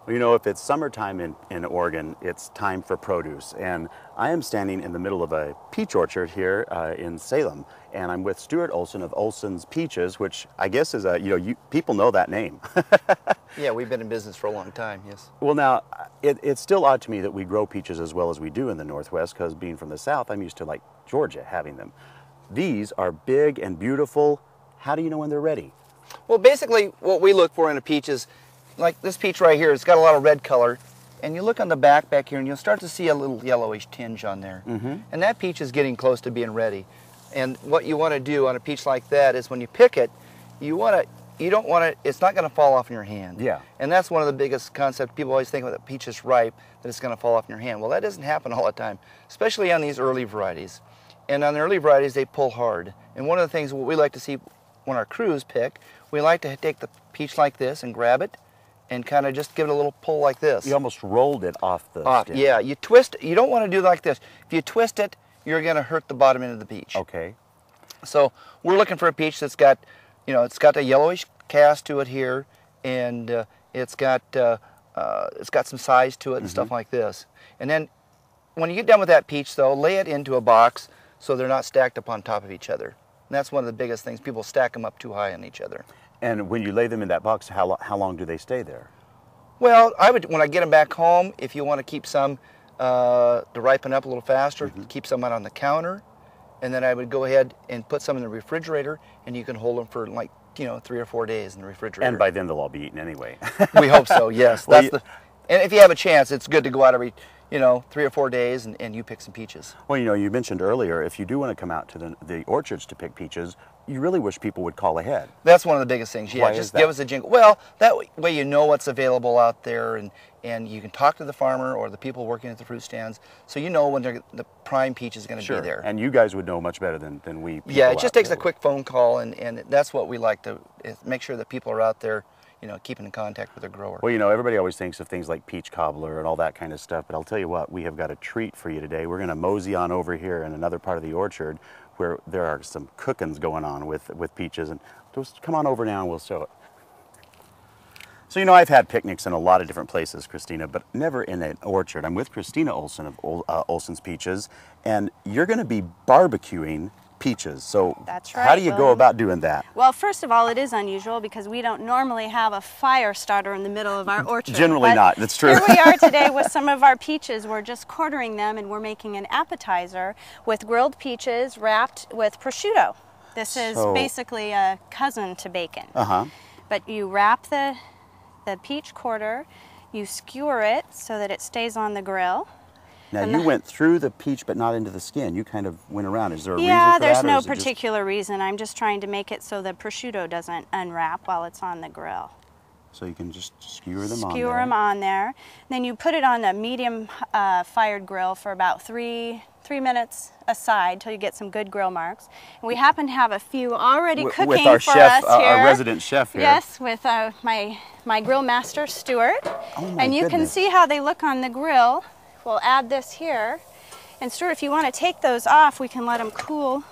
Well, you know, if it's summertime in Oregon, it's time for produce. And I am standing in the middle of a peach orchard here in Salem. And I'm with Stuart Olsen of Olsens Peaches, which I guess is a, people know that name. Yeah, we've been in business for a long time, yes. Well, now, it's still odd to me that we grow peaches as well as we do in the Northwest, because being from the South, I'm used to, like, Georgia having them. These are big and beautiful. How do you know when they're ready? Well, basically, what we look for in a peach is, like this peach right here, it's got a lot of red color. And you look on the back here, and you'll start to see a little yellowish tinge on there. And that peach is getting close to being ready. And what you want to do on a peach like that is when you pick it, you don't want to, it's not going to fall off in your hand. Yeah. And that's one of the biggest concepts. People always think when a peach is ripe, that it's going to fall off in your hand. Well, that doesn't happen all the time, especially on these early varieties. And on the early varieties, they pull hard. And one of the things what we like to see when our crews pick, we like to take the peach like this and grab it and kind of just give it a little pull like this. You almost rolled it off the stem. Yeah, you twist, you don't want to do it like this. If you twist it, you're going to hurt the bottom end of the peach. Okay. So we're looking for a peach that's got, it's got a yellowish cast to it here, and it's got some size to it and stuff like this. And then when you get done with that peach, though, lay it into a box so they're not stacked up on top of each other. And that's one of the biggest things. People stack them up too high on each other. And when you lay them in that box, how long do they stay there? Well, when I get them back home, if you want to keep some to ripen up a little faster, keep some out on the counter, and then I would go ahead and put some in the refrigerator, and you can hold them for like 3 or 4 days in the refrigerator. And by then they'll all be eaten anyway. We hope so. Yes. Well, and if you have a chance, it's good to go out every 3 or 4 days and you pick some peaches. Well, you mentioned earlier, if you do want to come out to the orchards to pick peaches, you really wish people would call ahead. That's one of the biggest things. Yeah, Why just is that? give us a jingle. Well, that way you know what's available out there, and you can talk to the farmer or the people working at the fruit stands, so you know when the prime peach is going to be there. And you guys would know much better than we. Yeah, it just takes a quick phone call, and that's what we like to make sure that people are out there, keeping in contact with their grower. Well, everybody always thinks of things like peach cobbler and all that kind of stuff, but I'll tell you what, we have got a treat for you today. We're going to mosey on over here in another part of the orchard where there are some cookings going on with peaches, and just come on over now and we'll show it. So, I've had picnics in a lot of different places, Christina, but never in an orchard. I'm with Christina Olsen of Olsen's Peaches, and you're going to be barbecuing peaches. So that's right, how do you go about doing that? Well, first of all, it is unusual because we don't normally have a fire starter in the middle of our orchard. Generally not, that's true. Here we are today with some of our peaches. We're just quartering them and we're making an appetizer with grilled peaches wrapped with prosciutto. This is basically a cousin to bacon. But you wrap the peach quarter, you skewer it so that it stays on the grill. Now, you went through the peach, but not into the skin. You kind of went around. Is there a reason for Yeah, that? there's no particular reason. I'm just trying to make it so the prosciutto doesn't unwrap while it's on the grill. So you can just skewer them on there. Skewer them on there. Then you put it on a medium fired grill for about three minutes aside till you get some good grill marks. And we happen to have a few already cooking with our for chef, us here. Our resident chef here. Yes, with my grill master, Stuart. Oh my and you can goodness. see how they look on the grill. We'll add this here. And Stuart, if you want to take those off, we can let them cool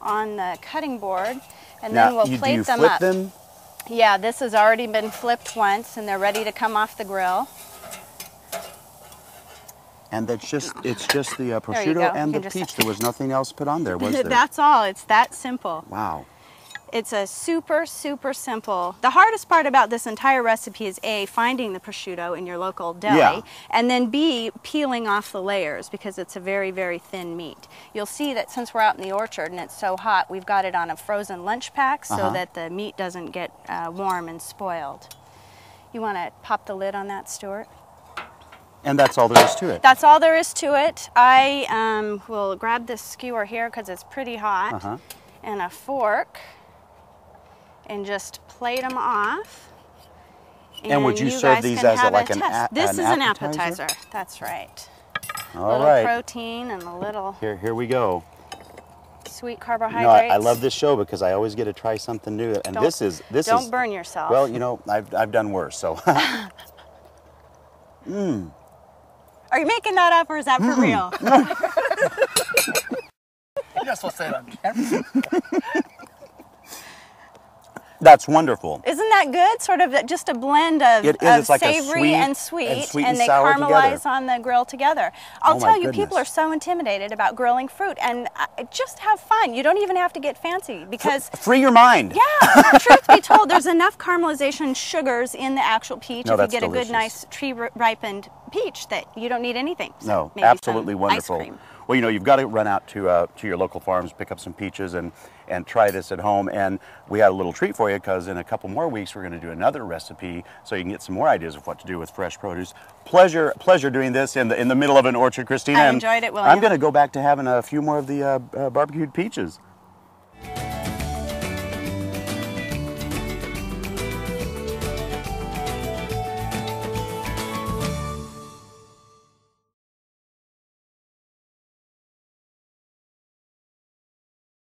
on the cutting board, and then we'll plate them up. Them? Yeah, this has already been flipped once, and they're ready to come off the grill. And it's just the prosciutto and the peach. There was nothing else put on there, was there? That's all. It's that simple. Wow. It's a super, super simple. The hardest part about this entire recipe is A, finding the prosciutto in your local deli, and then B, peeling off the layers because it's a very, very thin meat. You'll see that since we're out in the orchard and it's so hot, we've got it on a frozen lunch pack so that the meat doesn't get warm and spoiled. You want to pop the lid on that, Stuart? And that's all there is to it? That's all there is to it. I will grab this skewer here because it's pretty hot, and a fork, and just plate them off. And would you serve these as like an appetizer? This is an appetizer. That's right. All a little right. protein and a little Here we go. sweet carbohydrates. I love this show because I always get to try something new. And Don't burn yourself. Well, I've done worse. So. Are you making that up or is that for real? You're not supposed to say it on camera. That's wonderful. Isn't that good? Sort of just a blend of, It is. It's like a savory sweet and sweet, and they sour caramelize together. on the grill together. Oh I'll my tell you, goodness. people are so intimidated about grilling fruit, and just have fun. You don't even have to get fancy because Free your mind. yeah, truth be told, there's enough caramelization sugars in the actual peach No, if you that's get a delicious. good, nice tree-ripened peach that you don't need anything. So No, maybe absolutely some wonderful. Ice cream. Well, you know, you've got to run out to your local farms, pick up some peaches, and try this at home. And we had a little treat for you because in a couple more weeks we're going to do another recipe, so you can get some more ideas of what to do with fresh produce. Pleasure doing this in the middle of an orchard, Christina. I and enjoyed it, William. I'm going to go back to having a few more of the barbecued peaches.